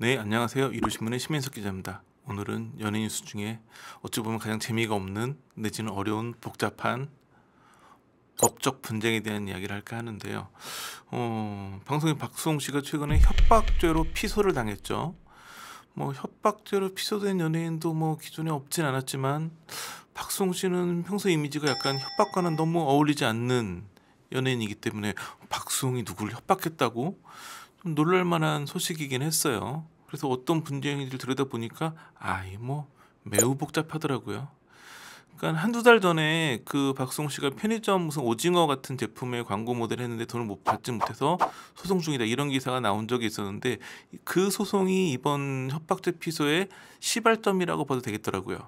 네, 안녕하세요. 이루신문의 심인석 기자입니다. 오늘은 연예 뉴스 중에 어찌 보면 가장 재미가 없는 내지는 어려운 복잡한 법적 분쟁에 대한 이야기를 할까 하는데요. 방송인 박수홍 씨가 최근에 협박죄로 피소를 당했죠. 협박죄로 피소된 연예인도 기존에 없진 않았지만 박수홍 씨는 평소 이미지가 약간 협박과는 너무 어울리지 않는 연예인이기 때문에 박수홍이 누구를 협박했다고 좀 놀랄만한 소식이긴 했어요. 그래서 어떤 분쟁인지를 들여다보니까 매우 복잡하더라고요. 그러니까 한두 달 전에 그 박수홍 씨가 편의점 무슨 오징어 같은 제품의 광고 모델 했는데 돈을 받지 못해서 소송 중이다 이런 기사가 나온 적이 있었는데 그 소송이 이번 협박죄 피소의 시발점이라고 봐도 되겠더라고요.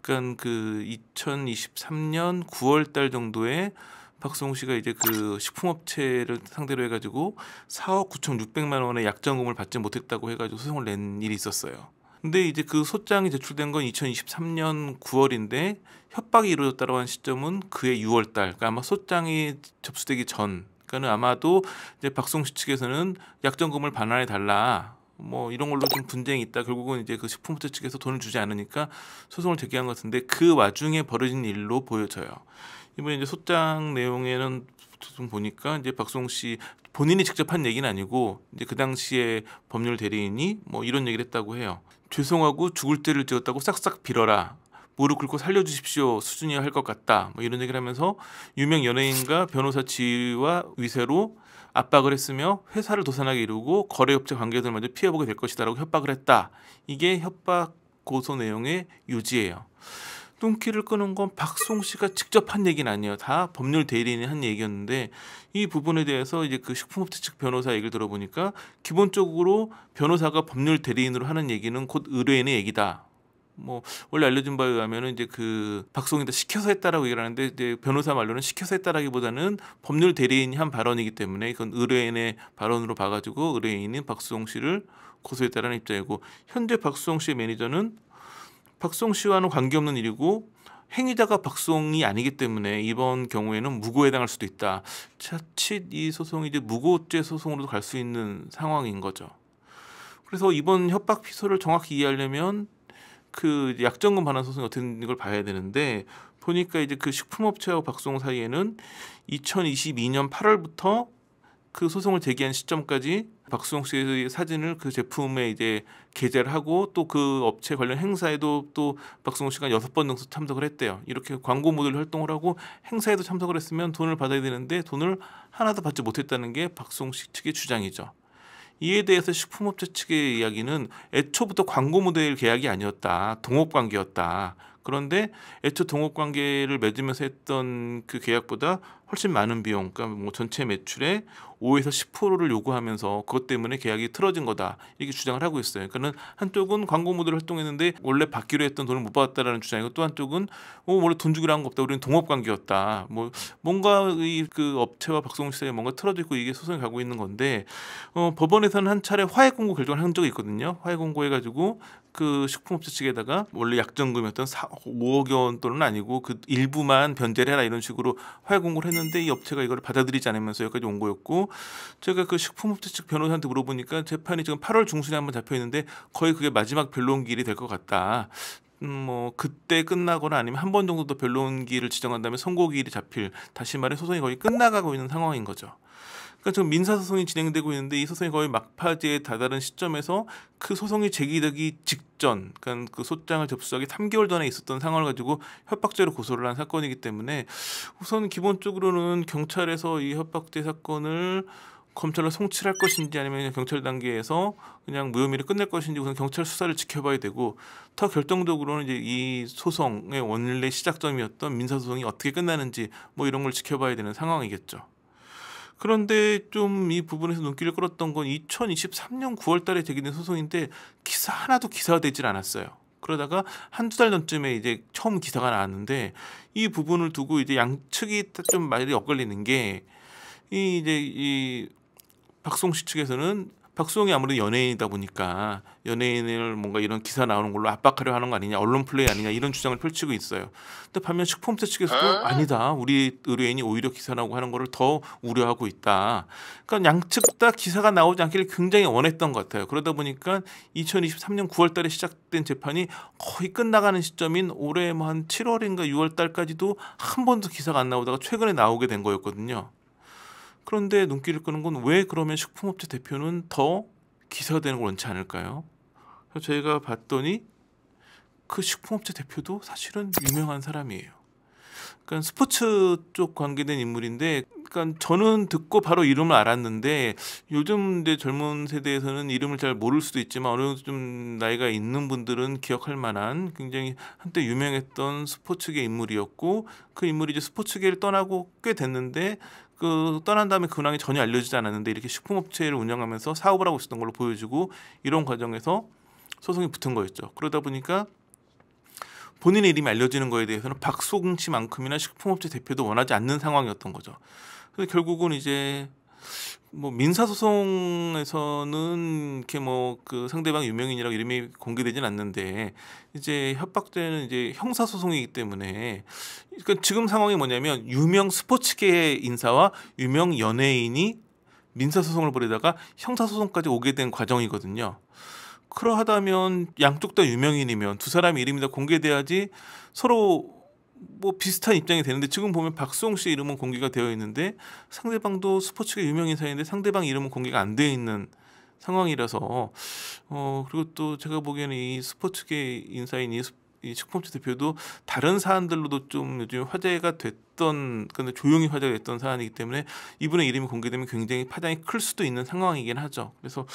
그러니까 그 2023년 9월 달 정도에 박수홍 씨가 이제 그 식품업체를 상대로 해가지고 4억 9,600만 원의 약정금을 받지 못했다고 해가지고 소송을 낸 일이 있었어요. 근데 이제 그 소장이 제출된 건 2023년 9월인데 협박이 이루어졌다고 한 시점은 그해 6월 달. 그러니까 아마 소장이 접수되기 전. 그러니까는 아마도 이제 박수홍 씨 측에서는 약정금을 반환해 달라. 이런 걸로 좀 분쟁이 있다. 결국은 이제 그 식품업체 측에서 돈을 주지 않으니까 소송을 제기한 것 같은데 그 와중에 벌어진 일로 보여져요. 이번에 이제 소장 내용에는 좀 보니까 이제 박수홍 씨 본인이 직접 한 얘기는 아니고 이제 그 당시에 법률 대리인이 이런 얘기를 했다고 해요. 죄송하고 죽을 죄를 지었다고 싹싹 빌어라. 무릎 꿇고 살려주십시오 수준이어야 할 것 같다. 이런 얘기를 하면서 유명 연예인과 변호사 지위와 위세로 압박을 했으며 회사를 도산하게 이루고 거래업체 관계들마저 피해보게 될 것이다라고 협박을 했다. 이게 협박 고소 내용의 요지예요. 뚱기를 끄는 건 박수홍 씨가 직접 한 얘기는 아니에요. 다 법률 대리인이 한 얘기였는데 이 부분에 대해서 이제 그 식품업체 측 변호사 얘기를 들어보니까 기본적으로 변호사가 법률 대리인으로 하는 얘기는 곧 의뢰인의 얘기다. 원래 알려진 바에 의하면은 이제 그 박수홍이 시켜서 했다라고 얘기를 하는데 이제 변호사 말로는 시켜서 했다라기보다는 법률 대리인이 한 발언이기 때문에 그건 의뢰인의 발언으로 봐가지고 의뢰인인 박수홍 씨를 고소했다라는 입장이고 현재 박수홍 씨의 매니저는 박수홍 씨와는 관계없는 일이고 행위자가 박수홍이 아니기 때문에 이번 경우에는 무고에 해당할 수도 있다. 자칫 이 소송이 이제 무고죄 소송으로도 갈 수 있는 상황인 거죠. 그래서 이번 협박 피소를 정확히 이해하려면 그 약정금 반환 소송이 어떻게 되는 걸 봐야 되는데 보니까 이제 그 식품업체와 박수홍 사이에는 2022년 8월부터 그 소송을 제기한 시점까지 박수홍 씨의 사진을 그 제품에 이제 게재를 하고 또 그 업체 관련 행사에도 또 박수홍 씨가 6번 정도 참석을 했대요. 이렇게 광고 모델 활동을 하고 행사에도 참석을 했으면 돈을 받아야 되는데 돈을 하나도 받지 못했다는 게 박수홍 씨 측의 주장이죠. 이에 대해서 식품업체 측의 이야기는 애초부터 광고 모델 계약이 아니었다. 동업관계였다. 그런데 애초 동업관계를 맺으면서 했던 그 계약보다 훨씬 많은 비용, 그러니까 전체 매출의 5에서 10%를 요구하면서 그것 때문에 계약이 틀어진 거다 이렇게 주장을 하고 있어요. 그러니까는 한쪽은 광고 모델을 활동했는데 원래 받기로 했던 돈을 못 받았다라는 주장이고 또 한쪽은 원래 돈 주기로 한 거 없다. 우리는 동업관계였다. 뭔가 이 그 업체와 박수홍 씨 사이에 뭔가 틀어져 있고 이게 소송이 가고 있는 건데 법원에서는 한 차례 화해 공고 결정을 한 적이 있거든요. 화해 공고 해가지고 그 식품업체 측에다가 원래 약정금이었던 5억 원 돈은 아니고 그 일부만 변제를 해라 이런 식으로 화해 공고를 했는데 이 업체가 이걸 받아들이지 않으면서 여기까지 온 거였고 제가 그 식품업체 측 변호사한테 물어보니까 재판이 지금 8월 중순에 한번 잡혀 있는데 거의 그게 마지막 변론기일이 될 것 같다. 그때 끝나거나 아니면 한 번 정도 더 변론기일을 지정한 다음에 선고기일이 잡힐 다시 말해 소송이 거의 끝나가고 있는 상황인 거죠. 그러니까 지금 민사소송이 진행되고 있는데 이 소송이 거의 막바지에 다다른 시점에서 그 소송이 제기되기 직전, 그러니까 그 소장을 접수하기 3개월 전에 있었던 상황을 가지고 협박죄로 고소를 한 사건이기 때문에 우선 기본적으로는 경찰에서 이 협박죄 사건을 검찰로 송치할 것인지 아니면 그냥 경찰 단계에서 그냥 무혐의를 끝낼 것인지 우선 경찰 수사를 지켜봐야 되고 더 결정적으로는 이제 이 소송의 원래 시작점이었던 민사소송이 어떻게 끝나는지 이런 걸 지켜봐야 되는 상황이겠죠. 그런데 좀 이 부분에서 눈길을 끌었던 건 2023년 9월 달에 제기된 소송인데 기사 하나도 기사화되질 않았어요. 그러다가 한두 달 전쯤에 이제 처음 기사가 나왔는데 이 부분을 두고 이제 양측이 좀 말이 엇갈리는 게 이 박수홍 씨 측에서는 박수홍이 아무래도 연예인이다 보니까 연예인을 뭔가 이런 기사 나오는 걸로 압박하려 하는 거 아니냐, 언론 플레이 아니냐 이런 주장을 펼치고 있어요. 근데 반면 식품업체 측에서도 아니다, 우리 의뢰인이 오히려 기사 나오고 하는 거를 더 우려하고 있다. 그러니까 양측 다 기사가 나오지 않기를 굉장히 원했던 것 같아요. 그러다 보니까 2023년 9월 달에 시작된 재판이 거의 끝나가는 시점인 올해 뭐 한 7월인가 6월 달까지도 한 번도 기사가 안 나오다가 최근에 나오게 된 거였거든요. 그런데 눈길을 끄는 건 왜 그러면 식품업체 대표는 더 기사가 되는 걸 원치 않을까요? 그래서 저희가 봤더니 그 식품업체 대표도 사실은 유명한 사람이에요. 그러니까 스포츠 쪽 관계된 인물인데, 그러니까 저는 듣고 바로 이름을 알았는데 요즘 이제 젊은 세대에서는 이름을 잘 모를 수도 있지만 어느 정도 좀 나이가 있는 분들은 기억할 만한 굉장히 한때 유명했던 스포츠계 인물이었고, 그 인물이 이제 스포츠계를 떠나고 꽤 됐는데 그 떠난 다음에 근황이 전혀 알려지지 않았는데 이렇게 식품업체를 운영하면서 사업을 하고 있었던 걸로 보여지고, 이런 과정에서 소송이 붙은 거였죠. 그러다 보니까 본인의 이름이 알려지는 거에 대해서는 박수홍 씨만큼이나 식품업체 대표도 원하지 않는 상황이었던 거죠. 그래서 결국은 이제 뭐 민사소송에서는 이렇게 뭐 그 상대방 유명인이라고 이름이 공개되진 않는데, 이제 협박죄는 이제 형사소송이기 때문에, 그러니까 지금 상황이 뭐냐면 유명 스포츠계 인사와 유명 연예인이 민사소송을 벌이다가 형사소송까지 오게 된 과정이거든요. 그러하다면 양쪽 다 유명인이면 두 사람 이름이 다 공개돼야지 서로 뭐 비슷한 입장이 되는데, 지금 보면 박수홍 씨 이름은 공개가 되어 있는데 상대방도 스포츠계 유명인사인데 상대방 이름은 공개가 안 되어 있는 상황이라서, 그리고 또 제가 보기에는 이 스포츠계 인사인 이 식품업체 대표도 다른 사안들로도 좀 요즘 화제가 됐던, 근데 조용히 화제가 됐던 사안이기 때문에 이분의 이름이 공개되면 굉장히 파장이 클 수도 있는 상황이긴 하죠. 그래서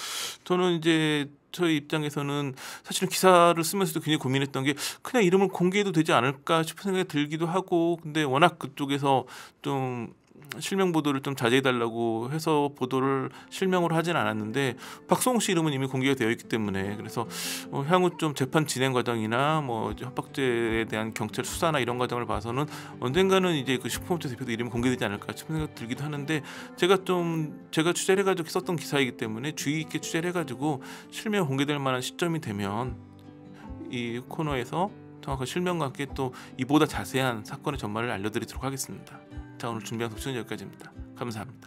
저는 이제 저희 입장에서는 사실은 기사를 쓰면서도 굉장히 고민했던 게 그냥 이름을 공개해도 되지 않을까 싶은 생각이 들기도 하고, 근데 워낙 그쪽에서 좀 실명 보도를 좀 자제해달라고 해서 보도를 실명으로 하진 않았는데, 박수홍 씨 이름은 이미 공개가 되어 있기 때문에, 그래서 향후 좀 재판 진행 과정이나 뭐 이제 협박죄에 대한 경찰 수사나 이런 과정을 봐서는 언젠가는 이제 그 식품업체 대표도 이름이 공개되지 않을까 싶은 생각이 들기도 하는데, 제가 취재를 해가지고 썼던 기사이기 때문에 주의 있게 취재를 해가지고 실명 공개될 만한 시점이 되면 이 코너에서 정확한 실명과 함께 또 이보다 자세한 사건의 전말을 알려드리도록 하겠습니다. 자, 오늘 준비한 소식은 여기까지입니다. 감사합니다.